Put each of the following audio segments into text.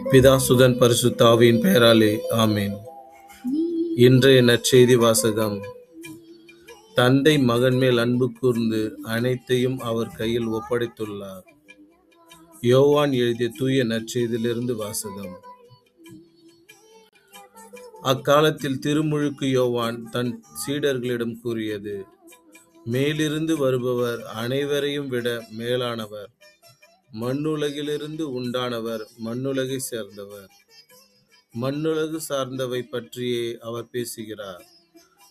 பிதா சுதன் பரிசுத்த ஆவியின் பெயராலே ஆமேன். இன்றைய நற்செய்தி வாசகம். தந்தை மகன் மேல் அன்பு கூர்ந்து அனைத்தையும் அவர் கையில் ஒப்படைத்துள்ளார். யோவான் எழுதிய தூய நற்செய்தியிலிருந்து வாசகம். அக்காலத்தில் திருமுழுக்கு யோவான் தன் சீடர்களிடம் கூறியது: மேலிருந்து வருபவர் அனைவரையும் விட மேலானவர். மண்ணுலகிலிருந்து உண்டானவர், மண்ணுலகை சேர்ந்தவர். மண்ணுலகு சார்ந்தவை பற்றியே அவர் பேசுகிறார்.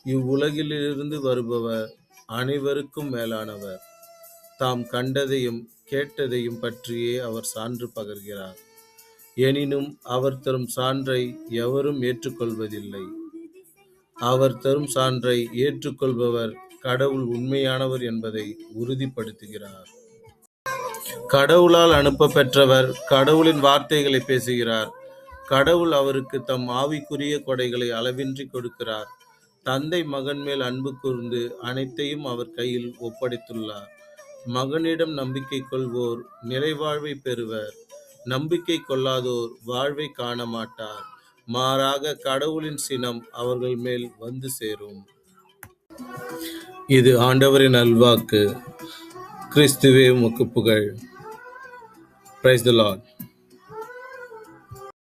இவ்வுலகிலிருந்து வருபவர் அனைவருக்கும் மேலானவர். தாம் கண்டதையும் கேட்டதையும் பற்றியே அவர் சான்று பகர்கிறார். எனினும் அவர் தரும் சான்றை எவரும் ஏற்றுக்கொள்வதில்லை. அவர் தரும் சான்றை ஏற்றுக்கொள்பவர் கடவுள் உண்மையானவர் என்பதை உறுதிப்படுத்துகிறார். கடவுளால் அனுப்ப பெற்றவர் கடவுளின் வார்த்தைகளை பேசுகிறார். கடவுள் அவருக்கு தம் ஆவிக்குரிய கொடைகளை அளவின்றி கொடுக்கிறார். தந்தை மகன் மேல் அன்பு கூர்ந்து அனைத்தையும் அவர் கையில் ஒப்படைத்துள்ளார். மகனிடம் நம்பிக்கை கொள்வோர் நிறைவாழ்வை பெறுவர். நம்பிக்கை கொள்ளாதோர் வாழ்வை காண மாட்டார். மாறாக கடவுளின் சினம் அவர்கள் மேல் வந்து சேரும். இது ஆண்டவரின் நல்வாக்கு. கிறிஸ்துவே உமக்கு புகழ். Praise the Lord.